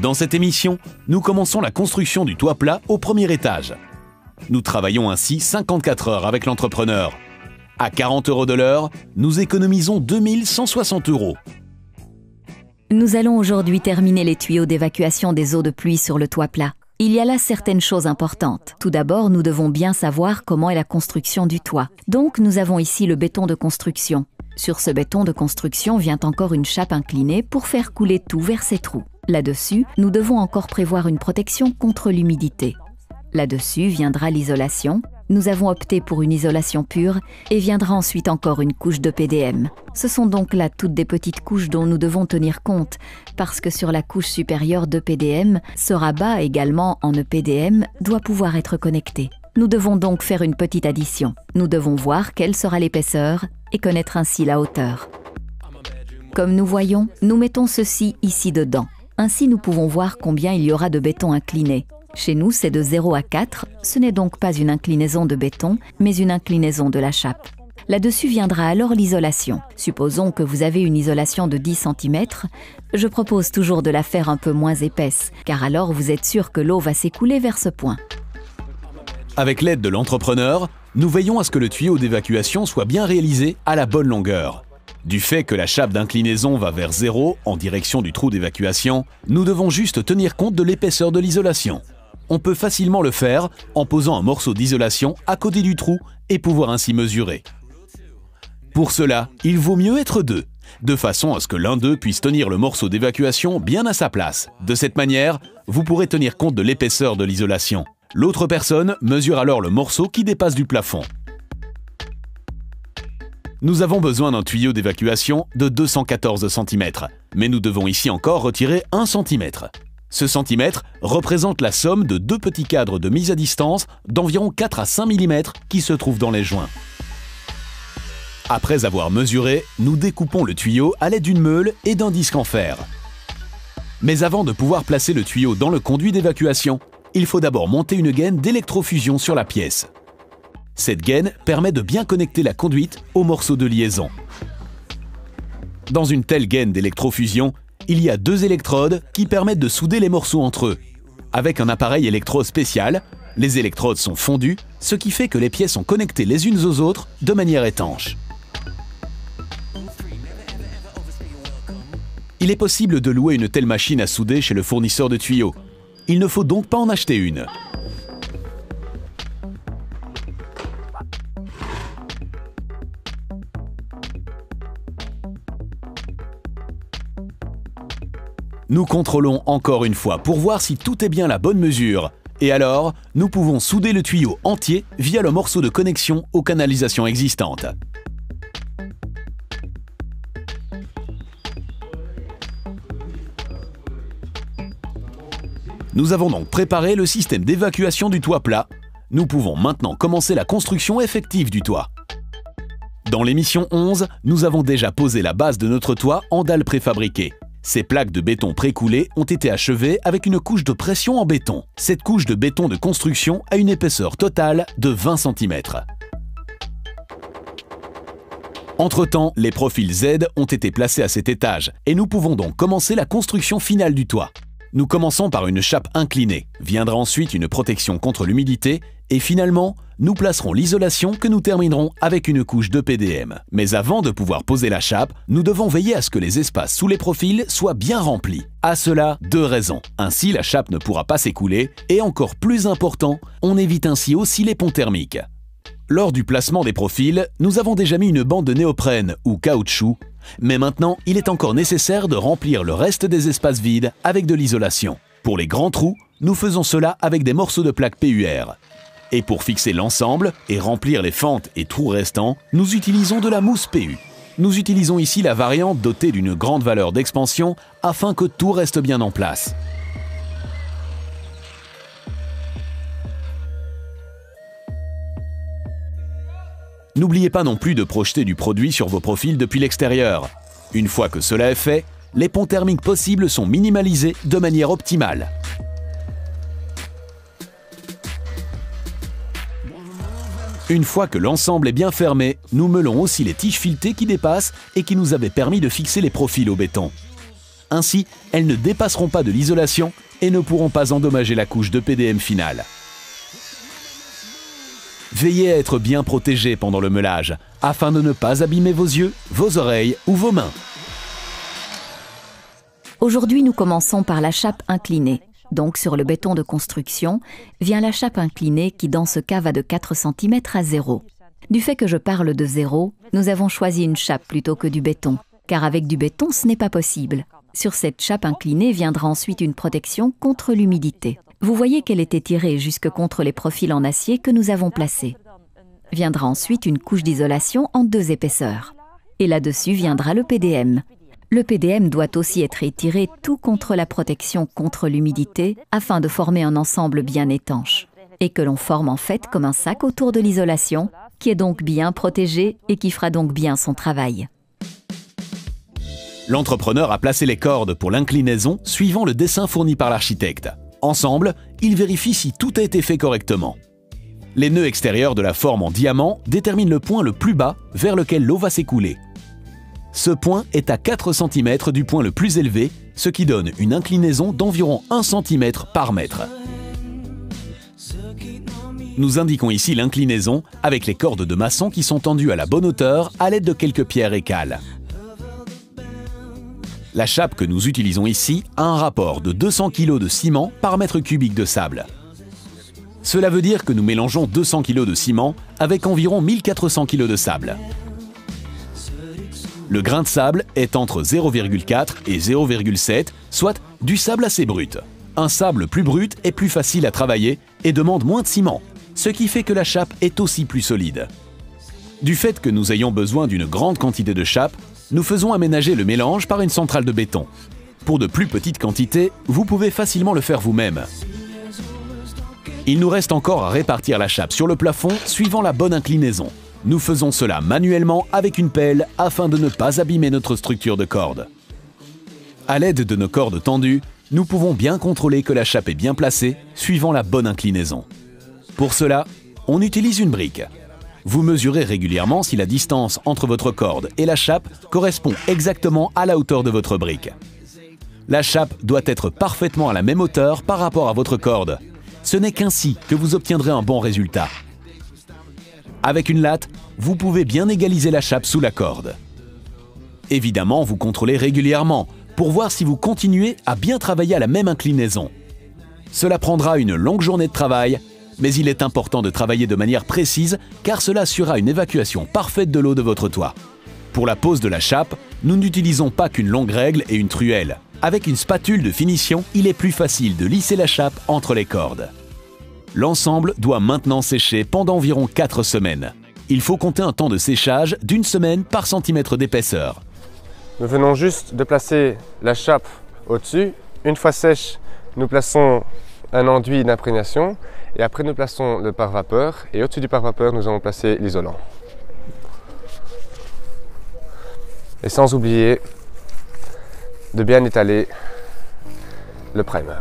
Dans cette émission, nous commençons la construction du toit plat au premier étage. Nous travaillons ainsi 54 heures avec l'entrepreneur. À 40 € de l'heure, nous économisons 2160 €. Nous allons aujourd'hui terminer les tuyaux d'évacuation des eaux de pluie sur le toit plat. Il y a là certaines choses importantes. Tout d'abord, nous devons bien savoir comment est la construction du toit. Donc, nous avons ici le béton de construction. Sur ce béton de construction vient encore une chape inclinée pour faire couler tout vers ces trous. Là-dessus, nous devons encore prévoir une protection contre l'humidité. Là-dessus viendra l'isolation. Nous avons opté pour une isolation pure et viendra ensuite encore une couche de PDM. Ce sont donc là toutes des petites couches dont nous devons tenir compte parce que sur la couche supérieure de PDM, ce rabat également en EPDM doit pouvoir être connecté. Nous devons donc faire une petite addition. Nous devons voir quelle sera l'épaisseur et connaître ainsi la hauteur. Comme nous voyons, nous mettons ceci ici dedans. Ainsi, nous pouvons voir combien il y aura de béton incliné. Chez nous, c'est de 0 à 4, ce n'est donc pas une inclinaison de béton, mais une inclinaison de la chape. Là-dessus viendra alors l'isolation. Supposons que vous avez une isolation de 10 cm, je propose toujours de la faire un peu moins épaisse, car alors vous êtes sûr que l'eau va s'écouler vers ce point. Avec l'aide de l'entrepreneur, nous veillons à ce que le tuyau d'évacuation soit bien réalisé à la bonne longueur. Du fait que la chape d'inclinaison va vers 0 en direction du trou d'évacuation, nous devons juste tenir compte de l'épaisseur de l'isolation. On peut facilement le faire en posant un morceau d'isolation à côté du trou et pouvoir ainsi mesurer. Pour cela, il vaut mieux être deux, de façon à ce que l'un d'eux puisse tenir le morceau d'évacuation bien à sa place. De cette manière, vous pourrez tenir compte de l'épaisseur de l'isolation. L'autre personne mesure alors le morceau qui dépasse du plafond. Nous avons besoin d'un tuyau d'évacuation de 214 cm, mais nous devons ici encore retirer 1 cm. Ce centimètre représente la somme de deux petits cadres de mise à distance d'environ 4 à 5 mm qui se trouvent dans les joints. Après avoir mesuré, nous découpons le tuyau à l'aide d'une meule et d'un disque en fer. Mais avant de pouvoir placer le tuyau dans le conduit d'évacuation, il faut d'abord monter une gaine d'électrofusion sur la pièce. Cette gaine permet de bien connecter la conduite au morceau de liaison. Dans une telle gaine d'électrofusion, il y a deux électrodes qui permettent de souder les morceaux entre eux. Avec un appareil électro spécial, les électrodes sont fondues, ce qui fait que les pièces sont connectées les unes aux autres de manière étanche. Il est possible de louer une telle machine à souder chez le fournisseur de tuyaux. Il ne faut donc pas en acheter une. Nous contrôlons encore une fois pour voir si tout est bien la bonne mesure. Et alors, nous pouvons souder le tuyau entier via le morceau de connexion aux canalisations existantes. Nous avons donc préparé le système d'évacuation du toit plat. Nous pouvons maintenant commencer la construction effective du toit. Dans l'émission 11, nous avons déjà posé la base de notre toit en dalles préfabriquées. Ces plaques de béton précoulées ont été achevées avec une couche de pression en béton. Cette couche de béton de construction a une épaisseur totale de 20 cm. Entre-temps, les profils Z ont été placés à cet étage et nous pouvons donc commencer la construction finale du toit. Nous commençons par une chape inclinée, viendra ensuite une protection contre l'humidité et finalement, nous placerons l'isolation que nous terminerons avec une couche de PDM. Mais avant de pouvoir poser la chape, nous devons veiller à ce que les espaces sous les profils soient bien remplis. À cela, deux raisons. Ainsi, la chape ne pourra pas s'écouler et encore plus important, on évite ainsi aussi les ponts thermiques. Lors du placement des profils, nous avons déjà mis une bande de néoprène ou caoutchouc, mais maintenant, il est encore nécessaire de remplir le reste des espaces vides avec de l'isolation. Pour les grands trous, nous faisons cela avec des morceaux de plaque PUR. Et pour fixer l'ensemble et remplir les fentes et trous restants, nous utilisons de la mousse PU. Nous utilisons ici la variante dotée d'une grande valeur d'expansion afin que tout reste bien en place. N'oubliez pas non plus de projeter du produit sur vos profils depuis l'extérieur. Une fois que cela est fait, les ponts thermiques possibles sont minimalisés de manière optimale. Une fois que l'ensemble est bien fermé, nous meulons aussi les tiges filetées qui dépassent et qui nous avaient permis de fixer les profils au béton. Ainsi, elles ne dépasseront pas de l'isolation et ne pourront pas endommager la couche de PDM finale. Veillez à être bien protégé pendant le meulage, afin de ne pas abîmer vos yeux, vos oreilles ou vos mains. Aujourd'hui, nous commençons par la chape inclinée. Donc, sur le béton de construction, vient la chape inclinée qui, dans ce cas, va de 4 cm à 0. Du fait que je parle de 0, nous avons choisi une chape plutôt que du béton, car avec du béton, ce n'est pas possible. Sur cette chape inclinée viendra ensuite une protection contre l'humidité. Vous voyez qu'elle est étirée jusque contre les profils en acier que nous avons placés. Viendra ensuite une couche d'isolation en 2 épaisseurs. Et là-dessus viendra le PDM. Le PDM doit aussi être étiré tout contre la protection contre l'humidité afin de former un ensemble bien étanche. Et que l'on forme en fait comme un sac autour de l'isolation, qui est donc bien protégé et qui fera donc bien son travail. L'entrepreneur a placé les cordes pour l'inclinaison suivant le dessin fourni par l'architecte. Ensemble, ils vérifient si tout a été fait correctement. Les nœuds extérieurs de la forme en diamant déterminent le point le plus bas vers lequel l'eau va s'écouler. Ce point est à 4 cm du point le plus élevé, ce qui donne une inclinaison d'environ 1 cm par mètre. Nous indiquons ici l'inclinaison avec les cordes de maçon qui sont tendues à la bonne hauteur à l'aide de quelques pierres et cales. La chape que nous utilisons ici a un rapport de 200 kg de ciment par mètre cubique de sable. Cela veut dire que nous mélangeons 200 kg de ciment avec environ 1400 kg de sable. Le grain de sable est entre 0,4 et 0,7, soit du sable assez brut. Un sable plus brut est plus facile à travailler et demande moins de ciment, ce qui fait que la chape est aussi plus solide. Du fait que nous ayons besoin d'une grande quantité de chape, nous faisons aménager le mélange par une centrale de béton. Pour de plus petites quantités, vous pouvez facilement le faire vous-même. Il nous reste encore à répartir la chape sur le plafond suivant la bonne inclinaison. Nous faisons cela manuellement avec une pelle afin de ne pas abîmer notre structure de corde. À l'aide de nos cordes tendues, nous pouvons bien contrôler que la chape est bien placée suivant la bonne inclinaison. Pour cela, on utilise une brique. Vous mesurez régulièrement si la distance entre votre corde et la chape correspond exactement à la hauteur de votre brique. La chape doit être parfaitement à la même hauteur par rapport à votre corde. Ce n'est qu'ainsi que vous obtiendrez un bon résultat. Avec une latte, vous pouvez bien égaliser la chape sous la corde. Évidemment, vous contrôlez régulièrement pour voir si vous continuez à bien travailler à la même inclinaison. Cela prendra une longue journée de travail, mais il est important de travailler de manière précise car cela assurera une évacuation parfaite de l'eau de votre toit. Pour la pose de la chape, nous n'utilisons pas qu'une longue règle et une truelle. Avec une spatule de finition, il est plus facile de lisser la chape entre les cordes. L'ensemble doit maintenant sécher pendant environ 4 semaines. Il faut compter un temps de séchage d'1 semaine par centimètre d'épaisseur. Nous venons juste de placer la chape au-dessus. Une fois sèche, nous plaçons un enduit d'imprégnation et après nous plaçons le pare-vapeur et au-dessus du pare-vapeur nous allons placer l'isolant. Et sans oublier de bien étaler le primer.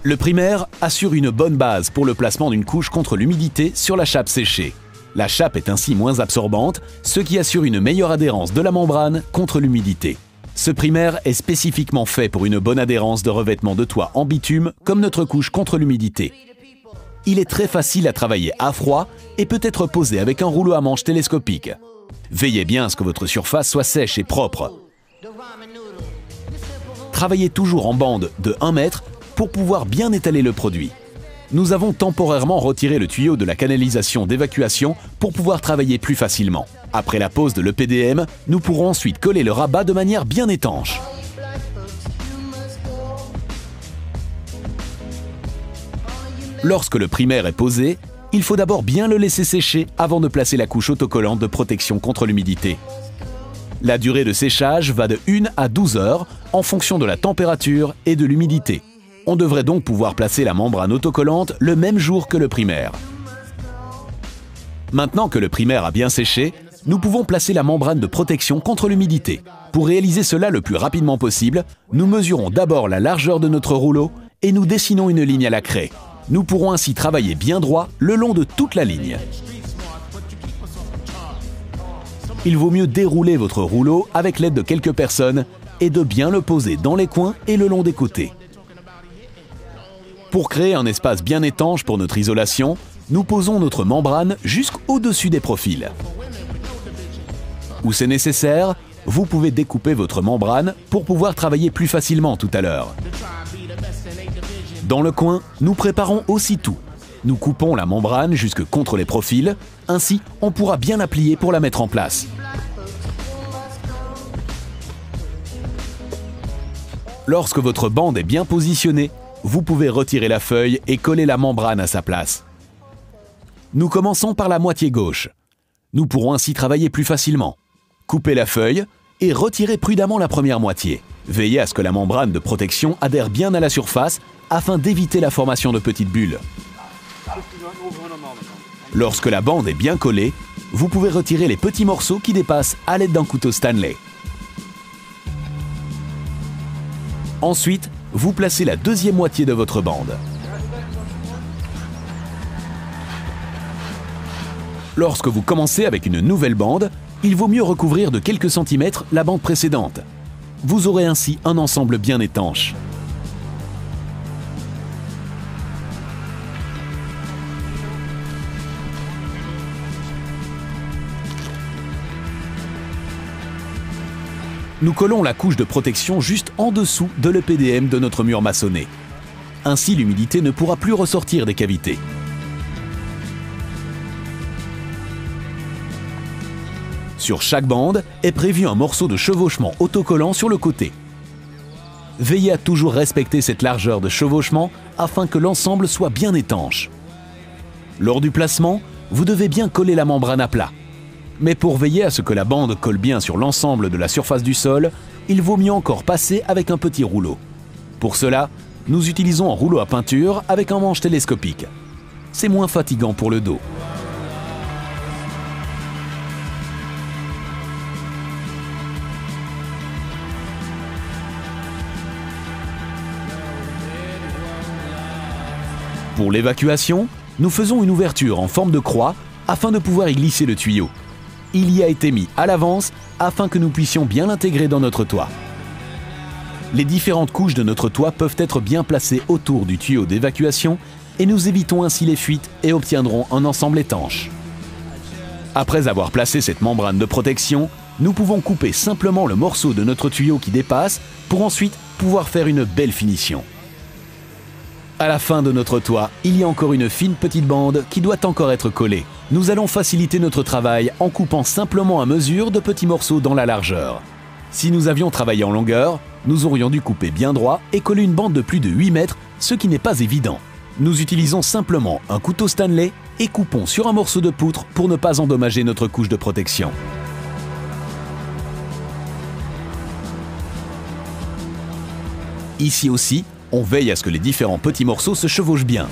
Le primer assure une bonne base pour le placement d'une couche contre l'humidité sur la chape séchée. La chape est ainsi moins absorbante, ce qui assure une meilleure adhérence de la membrane contre l'humidité. Ce primer est spécifiquement fait pour une bonne adhérence de revêtement de toit en bitume comme notre couche contre l'humidité. Il est très facile à travailler à froid et peut être posé avec un rouleau à manche télescopique. Veillez bien à ce que votre surface soit sèche et propre. Travaillez toujours en bande de 1 mètre pour pouvoir bien étaler le produit. Nous avons temporairement retiré le tuyau de la canalisation d'évacuation pour pouvoir travailler plus facilement. Après la pose de l'EPDM, nous pourrons ensuite coller le rabat de manière bien étanche. Lorsque le primer est posé, il faut d'abord bien le laisser sécher avant de placer la couche autocollante de protection contre l'humidité. La durée de séchage va de 1 à 12 heures en fonction de la température et de l'humidité. On devrait donc pouvoir placer la membrane autocollante le même jour que le primer. Maintenant que le primer a bien séché, nous pouvons placer la membrane de protection contre l'humidité. Pour réaliser cela le plus rapidement possible, nous mesurons d'abord la largeur de notre rouleau et nous dessinons une ligne à la craie. Nous pourrons ainsi travailler bien droit le long de toute la ligne. il vaut mieux dérouler votre rouleau avec l'aide de quelques personnes et de bien le poser dans les coins et le long des côtés. Pour créer un espace bien étanche pour notre isolation, nous posons notre membrane jusqu'au-dessus des profils. Où c'est nécessaire, vous pouvez découper votre membrane pour pouvoir travailler plus facilement tout à l'heure. Dans le coin, nous préparons aussi tout. Nous coupons la membrane jusque contre les profils, ainsi on pourra bien la plier pour la mettre en place. Lorsque votre bande est bien positionnée, vous pouvez retirer la feuille et coller la membrane à sa place. Nous commençons par la moitié gauche. Nous pourrons ainsi travailler plus facilement. Coupez la feuille et retirez prudemment la première moitié. Veillez à ce que la membrane de protection adhère bien à la surface afin d'éviter la formation de petites bulles. Lorsque la bande est bien collée, vous pouvez retirer les petits morceaux qui dépassent à l'aide d'un couteau Stanley. Ensuite, vous placez la deuxième moitié de votre bande. Lorsque vous commencez avec une nouvelle bande, il vaut mieux recouvrir de quelques centimètres la bande précédente. Vous aurez ainsi un ensemble bien étanche. Nous collons la couche de protection juste en dessous de l'EPDM de notre mur maçonné. Ainsi, l'humidité ne pourra plus ressortir des cavités. Sur chaque bande est prévu un morceau de chevauchement autocollant sur le côté. Veillez à toujours respecter cette largeur de chevauchement afin que l'ensemble soit bien étanche. Lors du placement, vous devez bien coller la membrane à plat. Mais pour veiller à ce que la bande colle bien sur l'ensemble de la surface du sol, il vaut mieux encore passer avec un petit rouleau. Pour cela, nous utilisons un rouleau à peinture avec un manche télescopique. C'est moins fatigant pour le dos. Pour l'évacuation, nous faisons une ouverture en forme de croix afin de pouvoir y glisser le tuyau. Il y a été mis à l'avance afin que nous puissions bien l'intégrer dans notre toit. Les différentes couches de notre toit peuvent être bien placées autour du tuyau d'évacuation et nous évitons ainsi les fuites et obtiendrons un ensemble étanche. Après avoir placé cette membrane de protection, nous pouvons couper simplement le morceau de notre tuyau qui dépasse pour ensuite pouvoir faire une belle finition. À la fin de notre toit, il y a encore une fine petite bande qui doit encore être collée. Nous allons faciliter notre travail en coupant simplement à mesure de petits morceaux dans la largeur. Si nous avions travaillé en longueur, nous aurions dû couper bien droit et coller une bande de plus de 8 mètres, ce qui n'est pas évident. Nous utilisons simplement un couteau Stanley et coupons sur un morceau de poutre pour ne pas endommager notre couche de protection. Ici aussi, on veille à ce que les différents petits morceaux se chevauchent bien.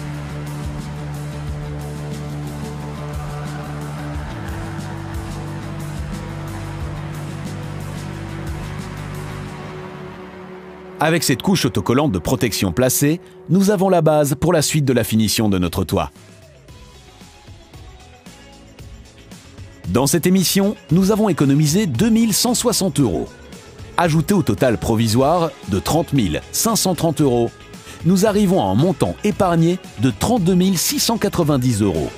Avec cette couche autocollante de protection placée, nous avons la base pour la suite de la finition de notre toit. Dans cette émission, nous avons économisé 2 160 €. Ajouté au total provisoire de 30 530 €, nous arrivons à un montant épargné de 32 690 €.